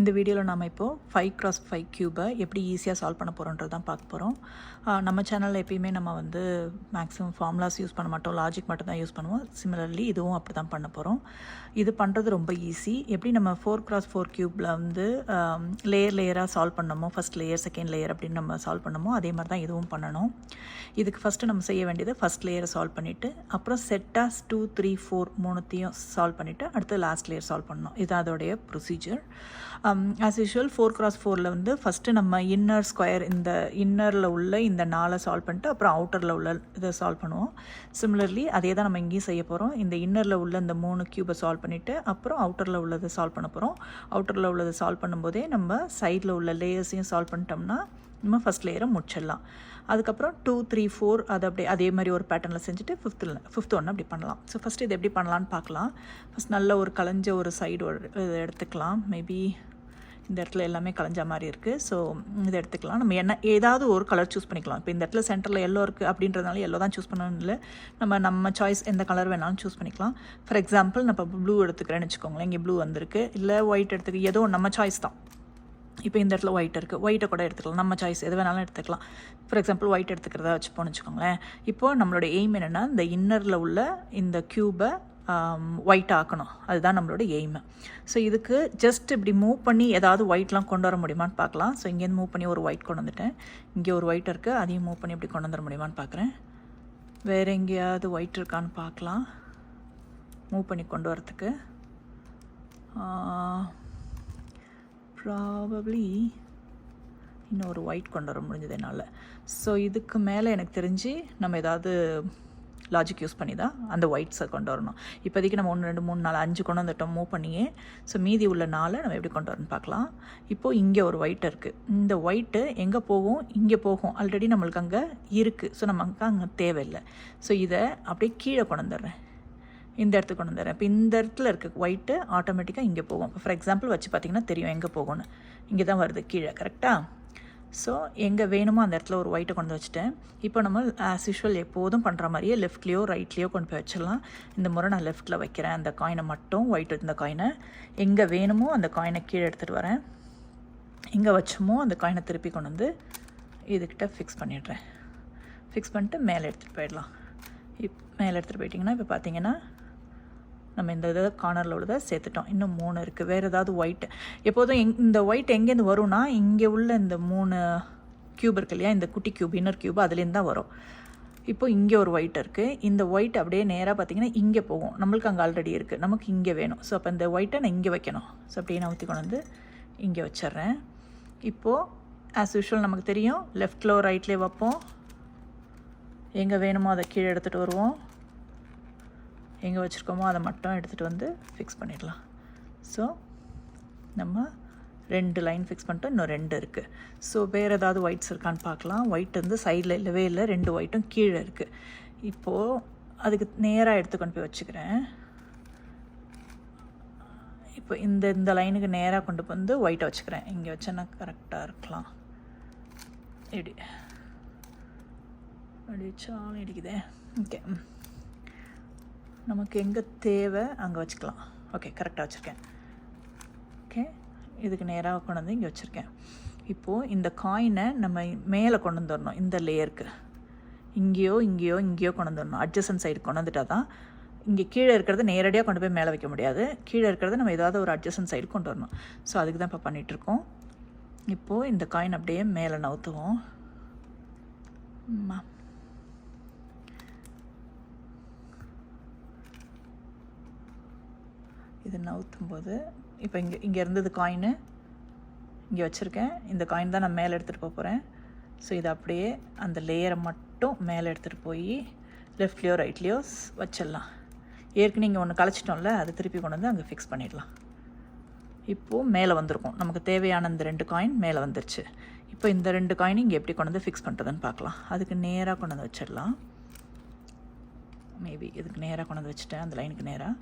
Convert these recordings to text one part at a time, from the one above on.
இந்த வீடியோவில் நாம் இப்போது 5x5 க்யூபை எப்படி ஈஸியாக சால்வ் பண்ண போகிறோன்றது தான் பார்க்க போகிறோம். நம்ம சேனலில் எப்பயுமே நம்ம வந்து மேக்ஸிமம் ஃபார்முலாஸ் யூஸ் பண்ண மாட்டோம், லாஜிக் மட்டும் தான் யூஸ் பண்ணுவோம். சிமிலர்லி இதுவும் அப்படி தான் பண்ண போகிறோம். இது பண்ணுறது ரொம்ப ஈஸி. எப்படி நம்ம 4x4 க்யூப்பில் வந்து லேயராக சால்வ் பண்ணமோ, ஃபஸ்ட் லேயர் செகண்ட் லேயர் அப்படின்னு நம்ம சால்வ் பண்ணமோ அதே மாதிரி தான் இதுவும் பண்ணணும். இதுக்கு ஃபஸ்ட்டு நம்ம செய்ய வேண்டியது ஃபஸ்ட் லேயரை சால்வ் பண்ணிவிட்டு அப்புறம் செட்டாஸ் 2, 3, 4 மூணுத்தையும் சால்வ் பண்ணிவிட்டு அடுத்து லாஸ்ட் லேயர் சால்வ் பண்ணணும். இது அதோடைய ப்ரொசீஜர். ஆஸ் யூஷுவல் 4x4ல் வந்து ஃபஸ்ட்டு நம்ம இன்னர் ஸ்கொயர் இந்த இன்னரில் உள்ள இந்த 4 சால்வ் பண்ணிட்டு அப்புறம் அவுட்டரில் உள்ள இதை சால்வ் பண்ணுவோம். சிமிலர்லி அதே தான் நம்ம இங்கேயும் செய்ய போகிறோம். இந்த இன்னரில் உள்ள இந்த 3 க்யூபை சால்வ் பண்ணிவிட்டு அப்புறம் அவுட்டரில் உள்ளதை சால்வ் பண்ண போகிறோம். அவுட்டரில் உள்ளதை சால்வ் பண்ணும்போதே நம்ம சைடில் உள்ள லேயர்ஸையும் சால்வ் பண்ணிட்டோம்னா நம்ம ஃபஸ்ட் லேயரை முடிச்சிடலாம். அதுக்கப்புறம் 2, 3, 4 அதை அப்படியே அதே மாதிரி ஒரு பேட்டர்னில் செஞ்சுட்டு ஃபிஃப்த் ஒன்று அப்படி பண்ணலாம். ஸோ ஃபஸ்ட்டு இது எப்படி பண்ணலான்னு பார்க்கலாம். ஃபஸ்ட் நல்ல ஒரு கலைஞ்ச ஒரு சைடு இதை எடுத்துக்கலாம். மேபி இந்த இடத்துல எல்லாமே கலைஞ்ச மாதிரி இருக்குது. ஸோ இதை எடுத்துக்கலாம். நம்ம ஏதாவது ஒரு கலர் சூஸ் பண்ணிக்கலாம். இப்போ இந்த இடத்துல சென்டரில் எல்லோ இருக்குது அப்படின்றதுனால எல்லோ தான் சூஸ் பண்ணணும் இல்லை, நம்ம சாய்ஸ் எந்த கலர் வேணாலும் சூஸ் பண்ணிக்கலாம். ஃபார் எக்ஸாம்பிள் நான் இப்போ ப்ளூ எடுத்துக்கிறேன்னு வச்சுக்கோங்களேன். இங்கே ப்ளூ வந்திருக்கு, இல்லை ஒயிட் எடுத்துக்க, ஏதோ நம்ம சாய்ஸ் தான். இப்போ இந்த இடத்துல ஒயிட் இருக்குது, ஒயிட்டை கூட எடுத்துக்கலாம். நம்ம சாய்ஸ் எது வேணாலும் எடுத்துக்கலாம். ஃபார் எக்ஸாம்பிள் ஒயிட் எடுத்துக்கிறதா வச்சுப்போன்னு வச்சுக்கோங்களேன். இப்போது நம்மளோட எய்ம் என்னென்னா இந்த இன்னரில் உள்ள இந்த க்யூபை ஒயிட் ஆக்கணும். அதுதான் நம்மளோட எய்மு. ஸோ இதுக்கு ஜஸ்ட் இப்படி மூவ் பண்ணி ஏதாவது ஒயிட்லாம் கொண்டு வர முடியுமான்னு பார்க்கலாம். ஸோ இங்கேருந்து மூவ் பண்ணி ஒரு ஒயிட் கொண்டு வந்துட்டேன். இங்கே ஒரு ஒயிட் இருக்குது, அதையும் மூவ் பண்ணி இப்படி கொண்டு வந்துட முடியுமான்னு பார்க்குறேன். வேறு எங்கேயாவது ஒயிட் இருக்கான்னு பார்க்கலாம் மூவ் பண்ணி கொண்டு வரத்துக்கு. ப்ராபப்ளி இன்னும் ஒரு ஒயிட் கொண்டு வர முடிஞ்சது என்னால். ஸோ இதுக்கு மேலே எனக்கு தெரிஞ்சு நம்ம ஏதாவது லாஜிக் யூஸ் பண்ணி தான் அந்த ஒயிட்ஸை கொண்டு வரணும். இப்போதைக்கு நம்ம 1, 2, 3, 4, 5 கொண்டு வந்துட்டோம் மூவ் பண்ணியே. ஸோ மீதி உள்ள 4 நம்ம எப்படி கொண்டு வரணும்னு பார்க்கலாம். இப்போது இங்கே ஒரு ஒயிட் இருக்குது. இந்த ஒயிட்டு எங்கே போகும்? இங்கே போகும். ஆல்ரெடி நம்மளுக்கு அங்கே இருக்குது. ஸோ நமக்கு அங்கே தேவையில்லை. ஸோ இதை அப்படியே கீழே கொண்டு வந்துடுறேன், இந்த இடத்துக்கு கொண்டு வந்துடுறேன். இப்போ இந்த இடத்துல இருக்க ஒயிட்டு ஆட்டோமேட்டிக்காக இங்கே போகும். இப்போ ஃபார் எக்ஸாம்பிள் வச்சு பார்த்திங்கன்னா தெரியும் எங்கே போகும்னு. இங்கே தான் வருது கீழே, கரெக்டாக? ஸோ எங்கே வேணுமோ அந்த இடத்துல ஒரு ஒயிட்டை கொண்டு வச்சுட்டேன். இப்போ நம்ம ஆஸ் யூஷுவல் எப்போதும் பண்ணுற மாதிரியே லெஃப்ட்லேயோ ரைட்லேயோ கொண்டு போய் வச்சிடலாம். இந்த முறை நான் லெஃப்ட்டில் வைக்கிறேன். அந்த காயினை மட்டும் ஒயிட் இருந்த காயினை எங்கே வேணுமோ அந்த காயினை கீழே எடுத்துகிட்டு வரேன். எங்கே வச்சோமோ அந்த காயினை திருப்பி கொண்டு வந்து இதுக்கிட்ட ஃபிக்ஸ் பண்ணிடுறேன். ஃபிக்ஸ் பண்ணிட்டு மேலே எடுத்துகிட்டு போயிடலாம். மேலே எடுத்துகிட்டு போயிட்டிங்கன்னா இப்போ பார்த்தீங்கன்னா நம்ம இந்த இதை கார்னரில் உள்ளதை சேர்த்துட்டோம். இன்னும் 3 இருக்குது. வேறு ஏதாவது ஒயிட் எப்போதும் இந்த ஒயிட் எங்கேருந்து வரும்னா இங்கே உள்ள இந்த 3 க்யூப் இருக்கு இல்லையா, இந்த குட்டி க்யூப் இன்னர் க்யூப் அதுலேருந்து தான் வரும். இப்போது இங்கே ஒரு ஒயிட் இருக்குது. இந்த ஒயிட் அப்படியே நேராக பார்த்திங்கன்னா இங்கே போகும். நம்மளுக்கு அங்கே ஆல்ரெடி இருக்குது, நமக்கு இங்கே வேணும். ஸோ அப்போ இந்த ஒயிட்டை நான் இங்கே வைக்கணும். ஸோ அப்படியே நான் ஊற்றி கொண்டு வந்து இங்கே வச்சிட்றேன். இப்போது ஆஸ் யூஷுவல் நமக்கு தெரியும் லெஃப்ட்லோ ரைட்லேயே வைப்போம். எங்கே வேணுமோ அதை கீழே எடுத்துகிட்டு வருவோம். எங்கே வச்சுருக்கோமோ அதை மட்டும் எடுத்துகிட்டு வந்து ஃபிக்ஸ் பண்ணிடலாம். ஸோ நம்ம 2 லைன் ஃபிக்ஸ் பண்ணிட்டோம். இன்னும் 2 இருக்குது. ஸோ வேறு ஏதாவது ஒயிட்ஸ் இருக்கான்னு பார்க்கலாம். ஒயிட் வந்து சைடில் இல்லவே இல்லை, 2 ஒயிட்டும் கீழே இருக்குது. இப்போது அதுக்கு நேராக எடுத்து கொண்டு போய் வச்சுக்கிறேன். இப்போ இந்த லைனுக்கு நேராக கொண்டு வந்து ஒயிட்டை வச்சுக்கிறேன். இங்கே வச்சேன்னா கரெக்டாக இருக்கலாம். இப்படி அடிச்சாலும் இடிக்குதே. ஓகே, நமக்கு எங்கே தேவை அங்கே வச்சுக்கலாம். ஓகே, கரெக்டாக வச்சுருக்கேன். ஓகே, இதுக்கு நேராக கொண்டு வந்து இங்கே வச்சுருக்கேன். இப்போது இந்த காயினை நம்ம மேலே கொண்டு வந்துடணும். இந்த லேயருக்கு இங்கேயோ கொண்டு வந்துடணும். அட்ஜசன்ட் சைடு கொண்டு வந்துட்டால் தான் இங்கே கீழே இருக்கிறத நேரடியாக கொண்டு போய் மேலே வைக்க முடியாது. கீழே இருக்கிறத நம்ம ஏதாவது ஒரு அட்ஜசன்ட் சைடு கொண்டு வரணும். ஸோ அதுக்கு தான் இப்போ பண்ணிகிட்ருக்கோம். இப்போது இந்த காயின் அப்படியே மேலே நவுத்துவோம். இது நவுத்தும் போது இப்போ இங்கே இருந்தது காயினு இங்கே வச்சுருக்கேன். இந்த காயின் தான் நான் மேலே எடுத்துகிட்டு போக போகிறேன். ஸோ இதை அப்படியே அந்த லேயரை மட்டும் மேலே எடுத்துகிட்டு போய் லெஃப்ட்லேயோ ரைட்லேயோ வச்சிடலாம். ஏற்கனவே இங்கே ஒன்று கலைச்சிட்டோம்ல, அதை திருப்பி கொண்டு வந்து அங்கே ஃபிக்ஸ் பண்ணிடலாம். இப்போது மேலே வந்திருக்கும். நமக்கு தேவையான இந்த 2 காயின் மேலே வந்துருச்சு. இப்போ இந்த 2 காயின் இங்கே எப்படி கொண்டு வந்து ஃபிக்ஸ் பண்ணுறதுன்னு பார்க்கலாம். அதுக்கு நேராக கொண்டு வந்து வச்சிடலாம். மேபி இதுக்கு நேராக கொண்டு வந்து வச்சுட்டேன், அந்த லைனுக்கு நேராக.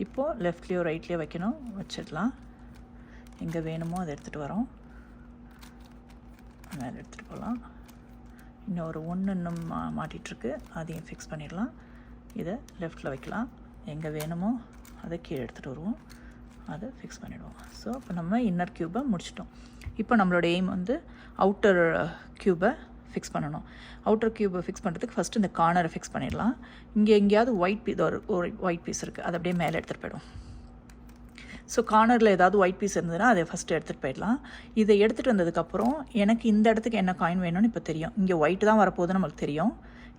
இப்போது லெஃப்ட்லேயோ ரைட்லேயோ வைக்கணும், வச்சிடலாம். எங்கே வேணுமோ அதை எடுத்துகிட்டு வரோம். மேலே எடுத்துகிட்டு போகலாம். இன்னும் ஒரு 1 இன்னும் மாட்டிகிட்ருக்கு, அதையும் ஃபிக்ஸ் பண்ணிடலாம். இதை லெஃப்ட்டில் வைக்கலாம். எங்கே வேணுமோ அதை கீழே எடுத்துகிட்டு வருவோம். அதை ஃபிக்ஸ் பண்ணிவிடுவோம். ஸோ இப்போ நம்ம இன்னர் க்யூபை முடிச்சிட்டோம். இப்போ நம்மளோட எய்ம் வந்து அவுட்டர் க்யூபை ஃபிக்ஸ் பண்ணணும். அவுட்டர் க்யூபை ஃபிக்ஸ் பண்ணுறதுக்கு ஃபஸ்ட்டு இந்த கார்னரை ஃபிக்ஸ் பண்ணிடலாம். இங்கே எங்கேயாவது ஒரு ஒயிட் பீஸ் இருக்குது, அதை அப்படியே மேலே எடுத்துகிட்டு போய்டும். ஸோ கார்னரில் ஏதாவது ஒயிட் பீஸ் இருந்ததுன்னா அதை ஃபஸ்ட்டு எடுத்துகிட்டு போயிடலாம். இதை எடுத்துகிட்டு வந்ததுக்கப்புறம் எனக்கு இந்த இடத்துக்கு என்ன காயின் வேணும்னு இப்போ தெரியும். இங்கே ஒயிட் தான் வரப்போகுது நம்மளுக்கு தெரியும்.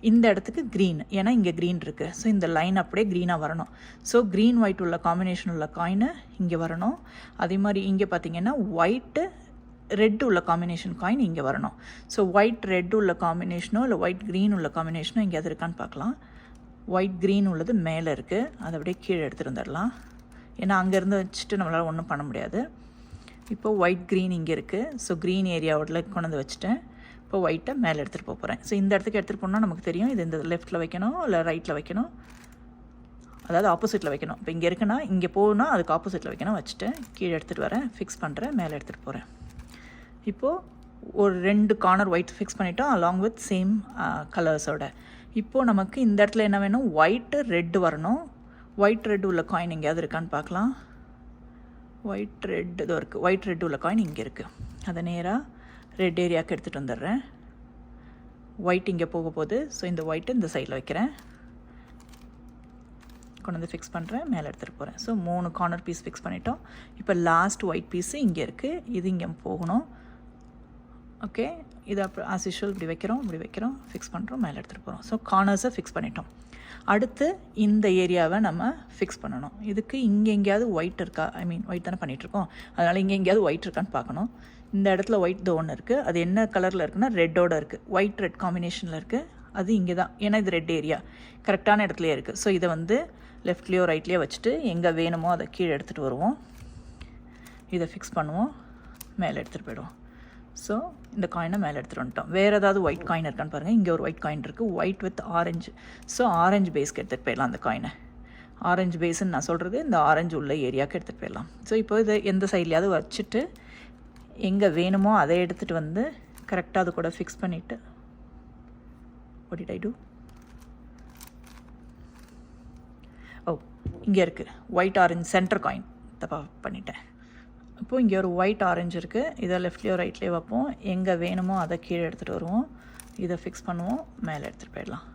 இந்த இடத்துக்கு க்ரீன், ஏன்னா இங்கே க்ரீன் இருக்குது. ஸோ இந்த லைன் அப்படியே க்ரீனாக வரணும். ஸோ க்ரீன் ஒயிட் உள்ள காம்பினேஷன் உள்ள காயினு இங்கே வரணும். அதே மாதிரி இங்கே பார்த்திங்கன்னா ஒயிட்டு ரெட் உள்ள காம்பினேஷன் காயின் இங்கே வரணும். ஸோ ஒயிட் ரெட் உள்ள காம்பினேஷனோ இல்லை ஒயிட் க்ரீன் உள்ள காம்பினேஷனோ இங்கே அது இருக்கான்னு பார்க்கலாம். ஒயிட் க்ரீன் உள்ளது மேலே இருக்குது, அதை அப்படியே கீழே எடுத்துகிட்டு வந்துடலாம். ஏன்னா அங்கேருந்து வச்சுட்டு நம்மளால் ஒன்றும் பண்ண முடியாது. இப்போது ஒயிட் க்ரீன் இங்கே இருக்குது. ஸோ க்ரீன் ஏரியாவோட கொண்டு வந்து வச்சுட்டேன். இப்போ ஒயிட்டை மேலே எடுத்துகிட்டு போகிறேன். ஸோ இந்த இடத்துக்கு எடுத்துகிட்டு போனால் நமக்கு தெரியும் இது இந்த லெஃப்ட்டில் வைக்கணும் இல்லை ரைட்டில் வைக்கணும், அதாவது ஆப்போசிட்டில் வைக்கணும். இப்போ இங்கே இருக்குன்னா இங்கே போகணும், அதுக்கு ஆப்போசிட்டில் வைக்கணும். வச்சுட்டு கீழே எடுத்துகிட்டு வரேன், ஃபிக்ஸ் பண்ணுறேன், மேலே எடுத்துகிட்டு போகிறேன். இப்போது ஒரு 2 கார்னர் ஒயிட் ஃபிக்ஸ் பண்ணிட்டோம் அலாங் வித் சேம் கலர்ஸோட. இப்போது நமக்கு இந்த இடத்துல என்ன வேணும், ஒயிட்டு ரெட்டு வரணும். ஒயிட் ரெட் உள்ள காயின் எங்கேயாவது இருக்கான்னு பார்க்கலாம். ஒயிட் ரெட் இதோ இருக்குது. ஒயிட் ரெட் உள்ள காயின் இங்கே இருக்குது. அதை நேராக ரெட் ஏரியாவுக்கு எடுத்துகிட்டு வந்துடுறேன். ஒயிட் இங்கே போக போகுது. ஸோ இந்த ஒயிட்டு இந்த சைடில் வைக்கிறேன், கொண்டு வந்து ஃபிக்ஸ் பண்ணுறேன், மேலே எடுத்துகிட்டு போகிறேன். ஸோ 3 கார்னர் பீஸ் ஃபிக்ஸ் பண்ணிட்டோம். இப்போ லாஸ்ட் ஒயிட் பீஸு இங்கே இருக்குது, இது இங்கே போகணும். ஓகே, இது அப்புறம் ஆஸ் யூஷுவல் இப்படி வைக்கிறோம், ஃபிக்ஸ் பண்ணுறோம், மேலே எடுத்துகிட்டு போகிறோம். ஸோ கார்னர்ஸை ஃபிக்ஸ் பண்ணிட்டோம். அடுத்து இந்த ஏரியாவை நம்ம ஃபிக்ஸ் பண்ணணும். இதுக்கு இங்கே எங்கேயாவது ஒயிட் இருக்கா, ஒயிட் தானே பண்ணிகிட்ருக்கோம், அதனால் இங்கே எங்கேயாவது ஒயிட் இருக்கான்னு பார்க்கணும். இந்த இடத்துல ஒயிட் ஒன்று இருக்குது. அது என்ன கலரில் இருக்குன்னா ரெட்டோடு இருக்குது, ஒயிட் ரெட் காம்பினேஷனில் இருக்குது. அது இங்கே தான், ஏன்னா இது ரெட் ஏரியா கரெக்டான இடத்துலையே இருக்குது. ஸோ இதை வந்து லெஃப்ட்லேயோ ரைட்லேயோ வச்சுட்டு எங்கே வேணுமோ அதை கீழே எடுத்துகிட்டு வருவோம். இதை ஃபிக்ஸ் பண்ணுவோம், மேலே எடுத்துகிட்டு போய்டுவோம். ஸோ இந்த காயினை மேலே எடுத்துகிட்டு வந்துட்டோம். வேறு ஏதாவது ஒயிட் காயின் இருக்கான்னு பாருங்கள். இங்கே ஒரு ஒயிட் காயின் இருக்குது, white with orange. So orange பேஸ்க்கு எடுத்துகிட்டு போயிடலாம் அந்த காயினை. ஆரஞ்சு பேஸுன்னு நான் சொல்கிறது இந்த ஆரஞ்சு உள்ள ஏரியாவுக்கு எடுத்துகிட்டு போயிடலாம். ஸோ இப்போ இதை எந்த சைட்லையாவது வச்சுட்டு எங்கே வேணுமோ அதை எடுத்துகிட்டு வந்து கரெக்டாக அது கூட ஃபிக்ஸ் பண்ணிவிட்டு what did I do? இங்கே இருக்குது ஒயிட் ஆரஞ்சு சென்டர் காயின், தப்பாக பண்ணிட்டேன். இப்போது இங்கே ஒரு ஒயிட் ஆரஞ்சு இருக்குது. இதை லெஃப்ட்லேயோ ரைட்லேயோ வைப்போம். எங்கே வேணுமோ அதை கீழே எடுத்துகிட்டு வருவோம். இதை ஃபிக்ஸ் பண்ணுவோம், மேலே எடுத்துகிட்டு போயிடலாம்.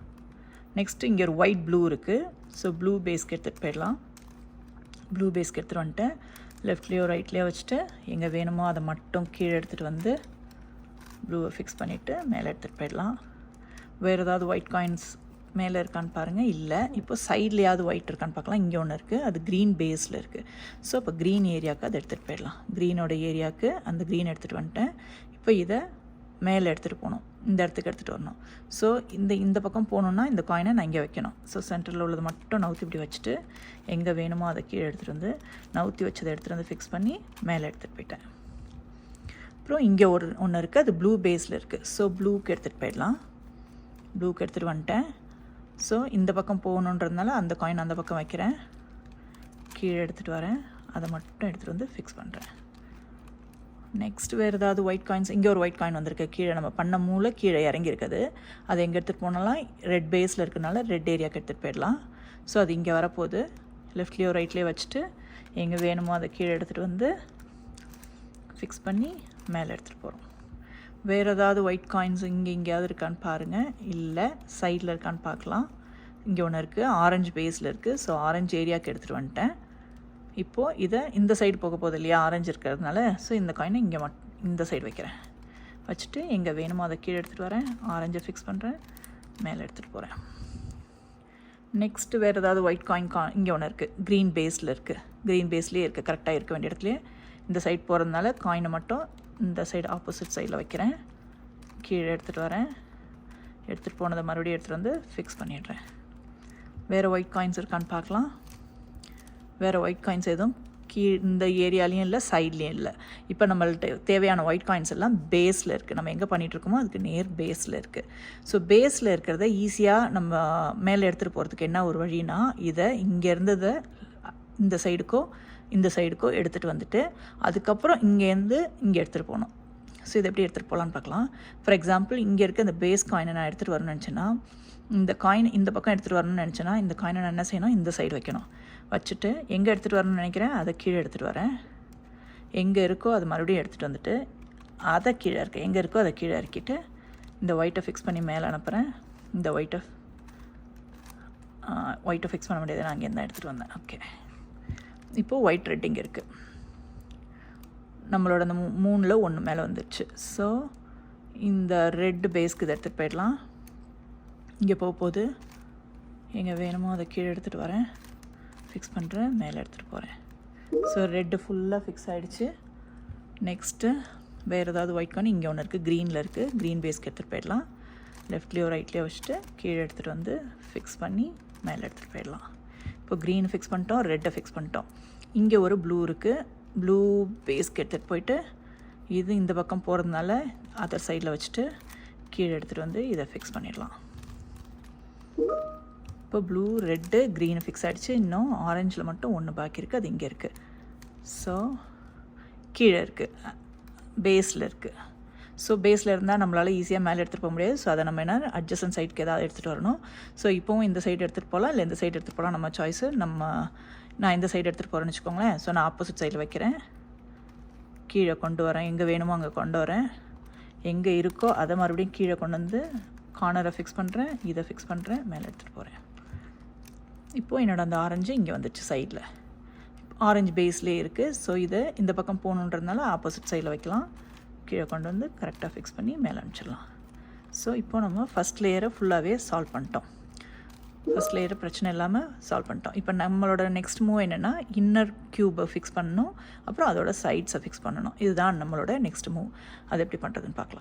நெக்ஸ்ட்டு இங்கே ஒரு ஒயிட் ப்ளூ இருக்குது. ஸோ ப்ளூ பேஸ்க்கு எடுத்துகிட்டு போயிடலாம். ப்ளூ பேஸ்க்கு எடுத்துகிட்டு வந்துட்டு லெஃப்ட்லேயோ ரைட்லேயோ வச்சுட்டு எங்கே வேணுமோ அதை மட்டும் கீழே எடுத்துகிட்டு வந்து ப்ளூவை ஃபிக்ஸ் பண்ணிவிட்டு மேலே எடுத்துகிட்டு போயிடலாம். வேறு ஏதாவது ஒயிட் காயின்ஸ் மேலே இருக்கான்னு பாருங்கள். இல்லை, இப்போ சைட்லேயாவது ஒயிட் இருக்கான்னு பார்க்கலாம். இங்கே ஒன்று இருக்குது, அது க்ரீன் பேஸில் இருக்குது. ஸோ இப்போ க்ரீன் ஏரியாவுக்கு அதை எடுத்துகிட்டு போயிடலாம். க்ரீனோட ஏரியாவுக்கு அந்த க்ரீன் எடுத்துகிட்டு வந்துட்டேன். இப்போ இதை மேலே எடுத்துகிட்டு போகணும், இந்த இடத்துக்கு எடுத்துகிட்டு வரணும். ஸோ இந்த பக்கம் போகணுன்னா இந்த காயினை நான் இங்கே வைக்கணும். ஸோ சென்டரில் உள்ளது மட்டும் நவுத்தி இப்படி வச்சுட்டு எங்கே வேணுமோ அதை கீழே எடுத்துகிட்டு வந்து நவுத்தி வச்சதை எடுத்துகிட்டு வந்து ஃபிக்ஸ் பண்ணி மேலே எடுத்துகிட்டு போயிட்டேன். அப்புறம் இங்கே ஒன்று இருக்குது, அது ப்ளூ பேஸில் இருக்குது. ஸோ ப்ளூக்கு எடுத்துகிட்டு போயிடலாம். ப்ளூக்கு எடுத்துகிட்டு வந்துட்டேன். ஸோ இந்த பக்கம் போகணுன்றதுனால அந்த காயின் அந்த பக்கம் வைக்கிறேன், கீழே எடுத்துகிட்டு வரேன், அதை மட்டும் எடுத்துகிட்டு வந்து ஃபிக்ஸ் பண்ணுறேன். நெக்ஸ்ட் வேறு ஏதாவது ஒயிட் காயின்ஸ், இங்கே ஒரு ஒயிட் காயின் வந்திருக்கு. கீழே நம்ம பண்ண மூளை கீழே இறங்கியிருக்குது. அதை எங்கே எடுத்துகிட்டு போனாலும் ரெட் பேஸில் இருக்கிறனால ரெட் ஏரியாவுக்கு எடுத்துகிட்டு போயிடலாம். ஸோ அது இங்கே வரப்போகுது. லெஃப்ட்லேயோ ரைட்லேயோ வச்சுட்டு எங்கே வேணுமோ அதை கீழே எடுத்துகிட்டு வந்து ஃபிக்ஸ் பண்ணி மேலே எடுத்துகிட்டு போகிறோம். வேறு ஏதாவது ஒயிட் காயின்ஸ் இங்கே எங்கேயாவது இருக்கான்னு பாருங்கள். இல்லை, சைடில் இருக்கான்னு பார்க்கலாம். இங்கே ஒன்று இருக்குது, ஆரஞ்சு பேஸில் இருக்குது. ஸோ ஆரஞ்சு ஏரியாவுக்கு எடுத்துகிட்டு வந்துட்டேன். இப்போது இதை இந்த சைடு போக போகுது இல்லையா, ஆரஞ்சு இருக்கிறதுனால. ஸோ இந்த காயினை இங்கே இந்த சைடு வைக்கிறேன். வச்சுட்டு எங்கே வேணுமோ அதை கீழே எடுத்துகிட்டு வரேன், ஆரஞ்சை ஃபிக்ஸ் பண்ணுறேன், மேலே எடுத்துகிட்டு போகிறேன். நெக்ஸ்ட்டு வேறு ஏதாவது ஒயிட் காயின் இங்கே ஒன்று இருக்குது, க்ரீன் பேஸில் இருக்குது. க்ரீன் பேஸ்லேயே இருக்குது, கரெக்டாக இருக்க வேண்டிய இடத்துலையே. இந்த சைடு போகிறதுனால காயினை மட்டும் இந்த சைடு ஆப்போசிட் சைடில் வைக்கிறேன், கீழே எடுத்துகிட்டு வரேன். எடுத்துகிட்டு போனதை மறுபடியும் எடுத்துகிட்டு வந்து ஃபிக்ஸ் பண்ணிடுறேன். வேறு ஒயிட் காயின்ஸ் இருக்கான்னு பார்க்கலாம். வேறு ஒயிட் காயின்ஸ் எதுவும் இந்த ஏரியாலையும் இல்லை, சைட்லேயும் இல்லை. இப்போ நம்மள்ட்ட தேவையான ஒயிட் காயின்ஸ் எல்லாம் பேஸில் இருக்குது. நம்ம எங்கே பண்ணிகிட்ருக்கோமோ அதுக்கு நேர் பேஸில் இருக்குது. ஸோ பேஸில் இருக்கிறத ஈஸியாக நம்ம மேலே எடுத்துகிட்டு போகிறதுக்கு என்ன ஒரு வழினா, இதை இங்கே இருந்ததை இந்த சைடுக்கோ எடுத்துகிட்டு வந்துட்டு அதுக்கப்புறம் இங்கேருந்து இங்கே எடுத்துகிட்டு போகணும். ஸோ இதை எப்படி எடுத்துகிட்டு போகலான்னு பார்க்கலாம். ஃபார் எக்ஸாம்பிள் இங்கே இருக்க இந்த பேஸ் காயினை நான் எடுத்துகிட்டு வரணும்னு நினச்சேன்னா, இந்த காயின் இந்த பக்கம் எடுத்துகிட்டு வரணும்னு நினச்சேன்னா இந்த காயினை நான் என்ன செய்யணும், இந்த சைடு வைக்கணும். வச்சுட்டு எங்கே எடுத்துகிட்டு வரணும்னு நினைக்கிறேன் அதை கீழே எடுத்துகிட்டு வரேன். எங்கே இருக்கோ அது மறுபடியும் எடுத்துகிட்டு வந்துட்டு அதை கீழே எங்கே இருக்கோ அதை கீழே இறக்கிட்டு இந்த ஒயிட்டை ஃபிக்ஸ் பண்ணி மேலே அனுப்புகிறேன். இந்த ஒயிட்டை ஃபிக்ஸ் பண்ண முடியாது, நான் அங்கேருந்து தான் எடுத்துகிட்டு வந்தேன். ஓகே, இப்போது ஒயிட் ரெட் இங்கே இருக்குது. நம்மளோட அந்த 3ல் 1 மேலே வந்துடுச்சு. ஸோ இந்த ரெட் பேஸ்க்கு இதை எடுத்துகிட்டு போயிடலாம். இங்கே போகும்போது எங்கே வேணுமோ அதை கீழே எடுத்துகிட்டு வரேன், ஃபிக்ஸ் பண்ணுறேன், மேலே எடுத்துகிட்டு போகிறேன். ஸோ ரெட்டு ஃபுல்லாக ஃபிக்ஸ் ஆகிடுச்சு. நெக்ஸ்ட்டு வேறு ஏதாவது ஒயிட் காயின் இங்கே ஒன்று இருக்குது, க்ரீனில் இருக்குது. க்ரீன் பேஸ்க்கு எடுத்துகிட்டு போயிடலாம். லெஃப்ட்லேயோ ரைட்லேயோ வச்சுட்டு கீழே எடுத்துகிட்டு வந்து ஃபிக்ஸ் பண்ணி மேலே எடுத்துகிட்டு போயிடலாம். இப்போ க்ரீன் ஃபிக்ஸ் பண்ணிட்டோம், ரெட்டை ஃபிக்ஸ் பண்ணிட்டோம். இங்கே ஒரு ப்ளூ இருக்குது. ப்ளூ பேஸ்க்கு எடுத்துகிட்டு போயிட்டு இது இந்த பக்கம் போகிறதுனால அதர் சைடில் வச்சுட்டு கீழே எடுத்துகிட்டு வந்து இதை ஃபிக்ஸ் பண்ணிடலாம். இப்போ ப்ளூ ரெட்டு க்ரீன் ஃபிக்ஸ் ஆகிடுச்சு. இன்னும் ஆரஞ்சில் மட்டும் ஒன்று பாக்கி இருக்குது, அது இங்கே இருக்குது. ஸோ கீழே இருக்குது, பேஸில் இருக்குது. ஸோ பேஸில் இருந்தால் நம்மளால் ஈஸியாக மேலே எடுத்துகிட்டு போக முடியாது. ஸோ அதை நம்ம என்ன அட்ஜஸ்டன் சைடுக்கு ஏதாவது எடுத்துகிட்டு வரணும். ஸோ இப்போவும் இந்த சைடு எடுத்துகிட்டு போகலாம், இல்லை இந்த சைடு எடுத்துகிட்டு போகலாம், நம்ம சாய்ஸு. நான் இந்த சைடு எடுத்துகிட்டு போகிறேன்னு வச்சுக்கோங்களேன். ஸோ நான் ஆப்போசிட் சைடில் வைக்கிறேன், கீழே கொண்டு வரேன், எங்கே வேணுமோ அங்கே கொண்டு வரேன். எங்கே இருக்கோ அதை மறுபடியும் கீழே கொண்டு வந்து கார்னரை ஃபிக்ஸ் பண்ணுறேன், இதை ஃபிக்ஸ் பண்ணுறேன், மேலே எடுத்துகிட்டு போகிறேன். இப்போது என்னோடய அந்த ஆரஞ்சு இங்கே வந்துடுச்சு சைடில். ஆரஞ்சு பேஸ்லேயே இருக்குது. ஸோ இதை இந்த பக்கம் போகணுன்றதுனால ஆப்போசிட் சைடில் வைக்கலாம், கீழே கொண்டு வந்து கரெக்டாக ஃபிக்ஸ் பண்ணி மேலே அனுப்பிச்சிடலாம். ஸோ இப்போ நம்ம ஃபஸ்ட் லேயரை ஃபுல்லாகவே சால்வ் பண்ணிட்டோம். ஃபஸ்ட் லேயரை பிரச்சனை இல்லாமல் சால்வ் பண்ணிட்டோம். இப்போ நம்மளோட நெக்ஸ்ட் மூவ் என்னென்னா இன்னர் க்யூபை ஃபிக்ஸ் பண்ணணும், அப்புறம் அதோட சைட்ஸை ஃபிக்ஸ் பண்ணணும். இதுதான் நம்மளோட நெக்ஸ்ட் மூவ். அது எப்படி பண்ணுறதுன்னு பார்க்கலாம்.